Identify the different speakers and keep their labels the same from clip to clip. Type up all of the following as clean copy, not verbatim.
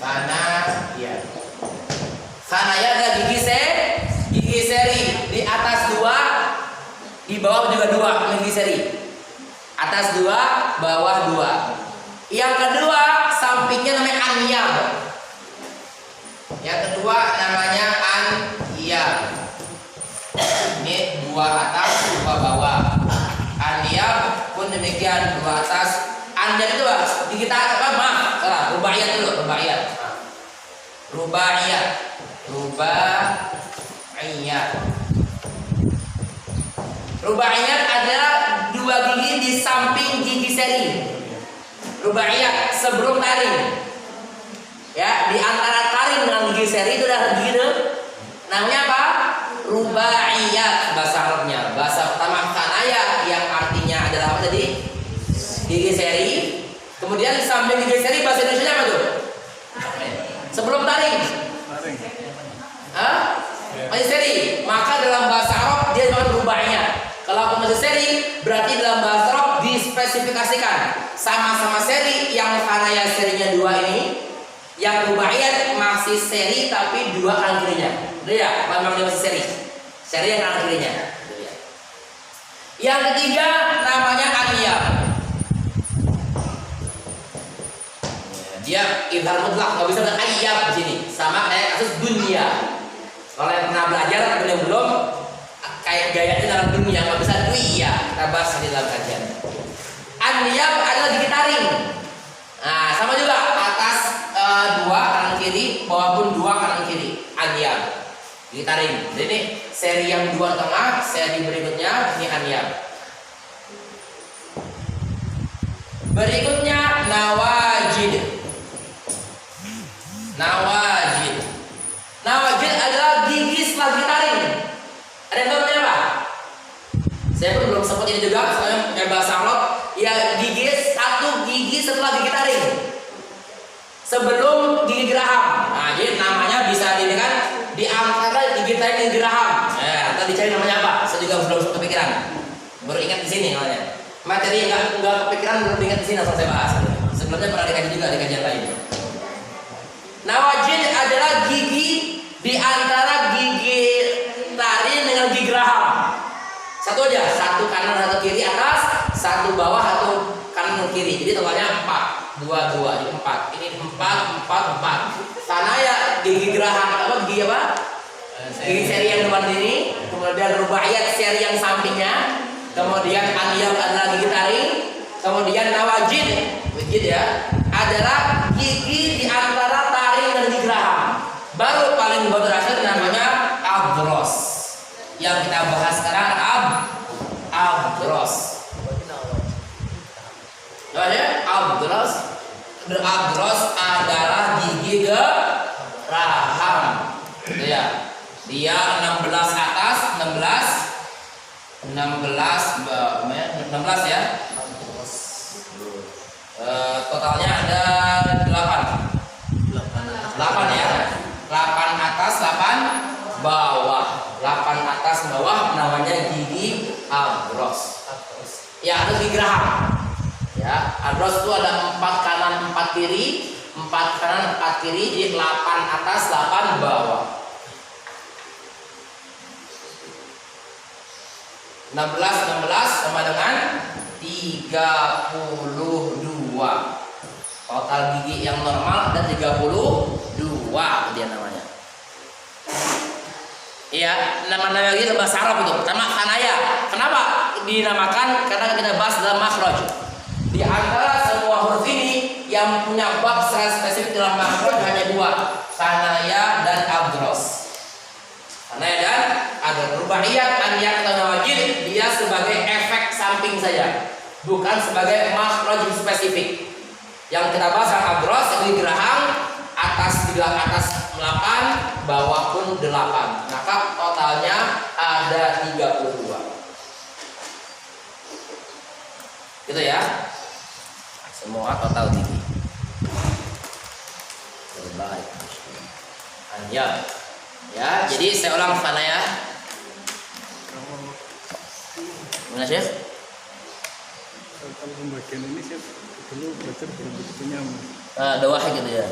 Speaker 1: Sanaya. Sanaya adalah gigi seri. Di atas 2, di bawah juga 2 gigi seri. Atas 2, bawah 2. Yang kedua, sampingnya namanya anyab. Yang kedua namanya anyab. Ini 2 atas, 2 bawah. Anyab pun demikian, 2 atas. Anyab itu di kita apa? Maaf, salah. Rubaiyat dulu, rubaiyat. Rubaiyat. Rubaiyat adalah 2 gigi di samping gigi seri. Rubaiyat sebelum taring. Ya, di antara taring dengan gigi seri itu ada gigi itu. Namanya apa? Rubaiyat bahasa Arabnya. Bahasa pertama sanaya yang artinya adalah apa tadi? Gigi seri. Kemudian di samping gigi seri bahasa Indonesia apa tuh? Sebelum taring. Hah? Masih seri. Maka dalam bahasa Arab dia disebut rubaiyat. Kalau masih seri berarti dalam bahasa Arab dispesifikasikan sama-sama seri. Yang sanaya serinya 2 ini. Yang rubaiyat masih seri tapi 2 kanan kirinya. Betul ya? Memang dia masih seri. Seri yang kanan kirinya. Yang ketiga namanya anyab. Dia idhar mutlak, nggak bisa dengan ayyab di sini. Sama kayak kasus dunia. Kalau yang pernah belajar atau yang belum, kayak gayanya dalam dunia nggak bisa dunia. Kita bahas di dalam kajian. Anyab adalah gigi taring. Nah, sama juga atas 2 kanan kiri, bawah pun 2 kanan kiri. Anyab. Gigi taring. Jadi ini seri yang 2 tengah, seri berikutnya ini anyab. Berikutnya nawajid. Nawajid adalah gigi setelah gigi taring. Ada yang tahu namanya apa? Saya pun belum sempat ini juga, soalnya kayak bahasa Arab. Ya gigi 1 gigi setelah gigi taring. Sebelum gigi geraham. Nah, jadi namanya bisa dilihat di antara gigi taring dan geraham. Ya, tadi cari namanya apa? Saya juga belum sempat kepikiran. Baru ingat di sini namanya. Materi enggak kepikiran belum ingat di sini langsung saya bahas. Sebelumnya pernah dikaji juga di kajian lain. Nawajid adalah gigi di antara gigi taring dengan gigi geraham. Satu aja, 1 kanan 1 kiri atas, 1 bawah 1 kanan dan kiri. Jadi totalnya 4, 2, 2, jadi 4. Ini 4. Sanaya gigi geraham apa? Gigi apa? Gigi seri yang depan ini. Kemudian rubaiyat seri yang sampingnya. Kemudian anyab adalah gigi taring. Kemudian nawajid, ya, adalah gigi di antara taring dan gigi geraham. Baru paling terakhir namanya abros. Yang kita bahas sekarang abros. Abros. Abros adalah gigi geraham. Gitu ya. Dia 16 atas, 16 ya. Totalnya ada 8 ya. 8 atas, 8 bawah. 8 atas, bawah namanya gigi abros. Ya, ada gigi geraham. Ya, abros itu ada 4 kanan, 4 kiri, 4 kanan, 4 kiri, jadi 8 atas, 8 bawah. 16 sama dengan 32. Total gigi yang normal ada 32 dia namanya. Iya, nama-nama lagi bahasa Arab itu. Pertama sanaya. Kenapa dinamakan? Karena kita bahas dalam makhraj. Di antara semua huruf ini yang punya bab secara spesifik dalam makhraj hanya 2, sanaya dan abros. Sanaya dan abros. Rubaiyat, anyab dan nawajid dia sebagai efek samping saja, bukan sebagai makhraj spesifik. Yang kita bahas yang abros, gigi geraham, atas 8, bawah pun 8. Maka totalnya ada 32. Gitu ya. Semua total gigi. Terbaik. Anyab. Ya, jadi saya ulang sana ya. Gimana Syekh?
Speaker 2: Kalau pembagian ini saya dulu belajar belum begitu nyaman.
Speaker 1: Doa gitu ya.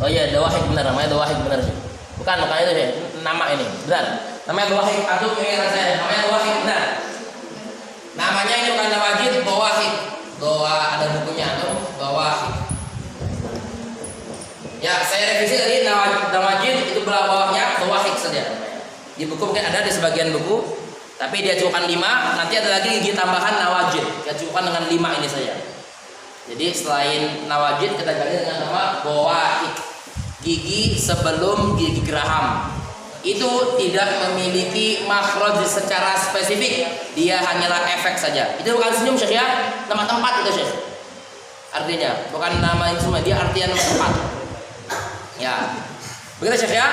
Speaker 1: Oh iya, dawahik benar, namanya dawahik benar sih. Bukan itu sih, nama ini benar. Namanya dawahik. Atau pengingat saya, namanya dawahik benar. Namanya ini bukan nawajid, dawahik. Doa ada bukunya tuh, dawahik. Ya, saya revisi tadi nawajid itu belah bawahnya dawahik saja. Di buku mungkin ada di sebagian buku, tapi dia cukupkan 5. Nanti ada lagi gigi tambahan nawajid. Dia cukupkan dengan 5 ini saja. Jadi selain nawajid kita ganti dengan nama dawahik. Gigi sebelum gigi geraham itu tidak memiliki makhraj secara spesifik, dia hanyalah efek saja. Itu bukan senyum Syekh ya, nama tempat itu Syekh. Artinya bukan nama itu semua, dia artinya nama tempat. Ya, begitu Syekh ya.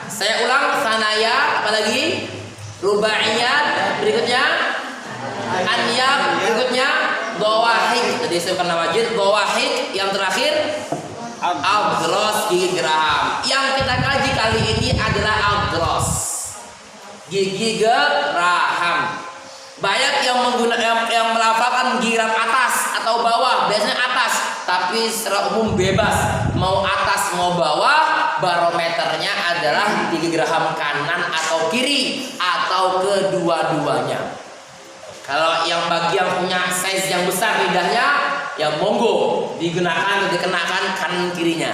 Speaker 1: Saya ulang, sanaya, apalagi rubaiyat, berikutnya anyab, berikutnya dawahik. Tadi saya bukan nawajid, dawahik, yang terakhir adros gigi geraham. Yang kita kaji kali ini adalah adros gigi geraham. Banyak yang melafalkan gigi geraham atas atau bawah, biasanya atas, tapi secara umum bebas mau atas mau bawah. Barometernya adalah gigi geraham kanan atau kiri atau kedua-duanya. Kalau yang bagi yang punya size yang besar lidahnya, ya monggo digunakan atau dikenakan kanan kirinya.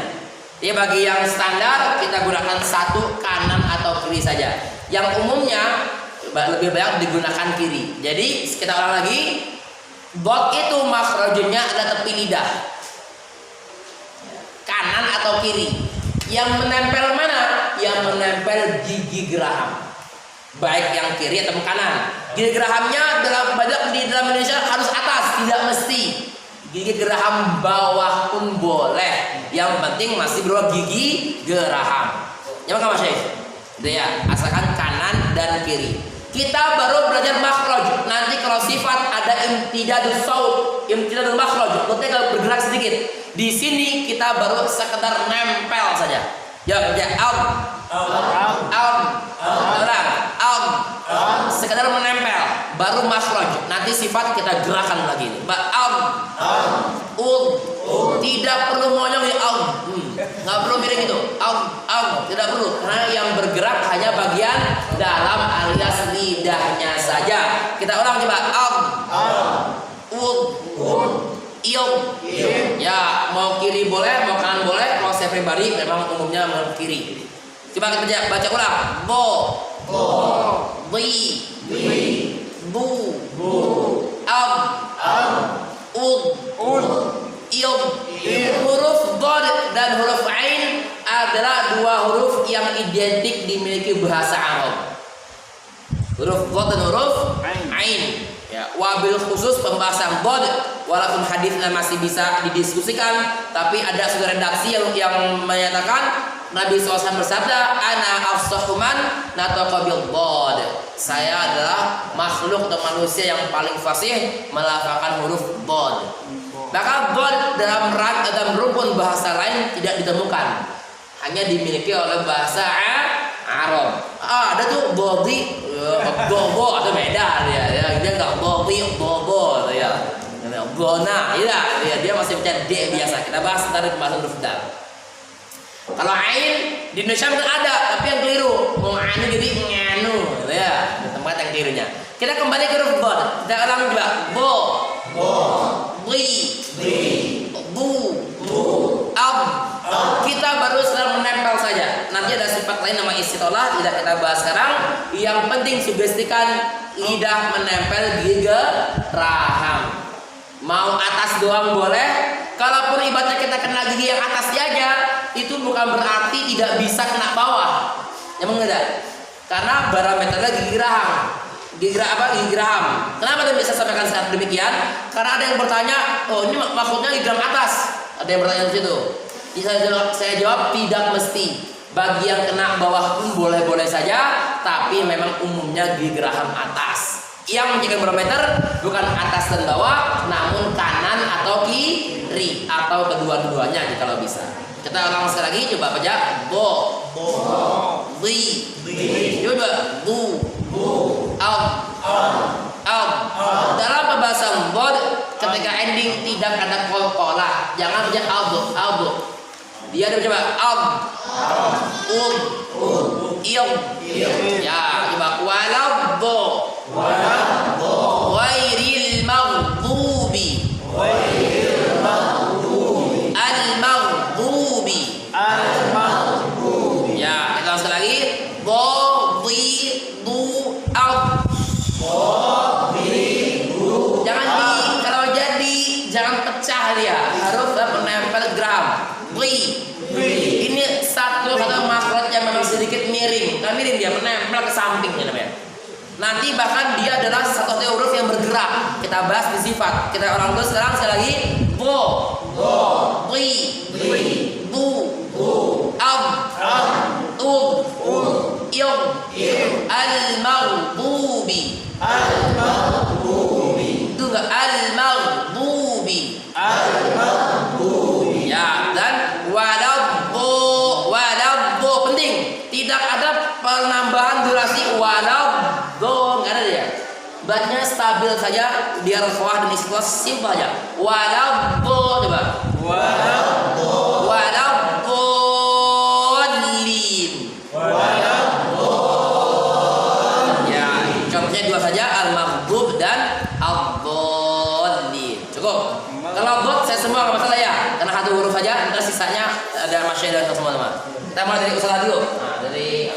Speaker 1: Jadi bagi yang standar kita gunakan satu kanan atau kiri saja. Yang umumnya lebih banyak digunakan kiri. Jadi kita ulang lagi, dot itu makhrajnya adalah tepi lidah, kanan atau kiri. Yang menempel mana? Yang menempel gigi geraham, baik yang kiri atau kanan. Gigi gerahamnya di dalam Indonesia harus atas, tidak mesti. Gigi geraham bawah pun boleh. Yang penting masih berupa gigi geraham. Ya maka Mas Syekh. Itu ya, asalkan kanan dan kiri. Kita baru belajar makhraj. Nanti kalau sifat ada imtidadul saut, imtidadul makhraj, kalau bergerak sedikit. Di sini kita baru sekedar nempel saja. Ya, sekedar menempel, baru makhraj. Nanti sifat kita gerakan lagi. Tidak perlu monyong ya nggak perlu miring itu. Tidak perlu, karena yang bergerak hanya bagian dalam alias lidahnya saja. Kita ulang coba. Ya, mau kiri boleh, mau kanan boleh. Kalau saya pribadi memang umumnya mau kiri. Coba kita baca ulang. Huruf dhad dan huruf ain adalah dua huruf yang identik dimiliki bahasa Arab. Huruf dhad dan huruf ain. Ya, wabil khusus pembahasan dhad, walaupun hadisnya masih bisa didiskusikan, tapi ada satu redaksi yang menyatakan Nabi SAW bersabda, ana afsahuman nataqa bil dhad. Saya adalah makhluk atau manusia yang paling fasih melafalkan huruf dhad. Maka dhad dalam rukun bahasa lain tidak ditemukan, hanya dimiliki oleh bahasa Arab. Ada tuh dhadi, bobo atau beda dia nggak dhadi, bobo ya. Bona, ya dia masih baca D biasa. Kita bahas dari pembahasan huruf dal. Kalau ain di Indonesia mungkin ada, tapi yang keliru. Mau anu jadi nganu, gitu ya. Di tempat yang kelirunya. Kita kembali ke huruf dhad. Kita ulang juga. Kita baru sedang menempel saja. Nanti ada sifat lain nama istitolah, tidak kita bahas sekarang. Yang penting sugestikan lidah menempel gigi geraham. Mau atas doang boleh. Kalaupun ibaratnya kita kena gigi yang atasnya aja, itu bukan berarti tidak bisa kena bawah. Emang enggak? Karena barometernya gigi geraham. Gigi geraham. Kenapa dia bisa sampaikan saat demikian? Karena ada yang bertanya, oh ini maksudnya gigi geraham atas. Ada yang bertanya di situ. Saya jawab tidak mesti. Bagi yang kena bawah pun boleh-boleh saja, tapi memang umumnya gigi geraham atas. Yang menjaga barometer bukan atas dan bawah, namun kanan atau kiri atau kedua-duanya kalau bisa. Kita ulang sekali lagi, coba baca. Coba dalam pembahasan bod, ketika ending tidak ada qalqalah, jangan baca aldo. Dia ada coba iong. Ya, coba waladdo. Ghairil maghdubi. Al-maghdubi. Ya, kita ulang lagi. Jangan pecah dia, harus menempel gram. Ini satu makhraj yang memang sedikit miring, miring dia menempel ke sampingnya namanya. Nanti bahkan dia adalah satu huruf yang bergerak. Kita bahas di sifat. Kita orang dulu sekarang sekali lagi. Al-maghdubi. Itu enggak al-maghdubi. Ya, dan waladdo penting. Tidak ada penambahan durasi waladdo, enggak ada dia. Baca stabil saja biar rafah dan istiqlal simpel aja. Waladdo coba. Dua saja, al-maghdub dan ad-dallin. Cukup. Kalau dot saya semua enggak masalah ya. Karena satu huruf saja, terus sisanya ada masya dan semua teman. Kita mulai dari usaha dulu. Nah, dari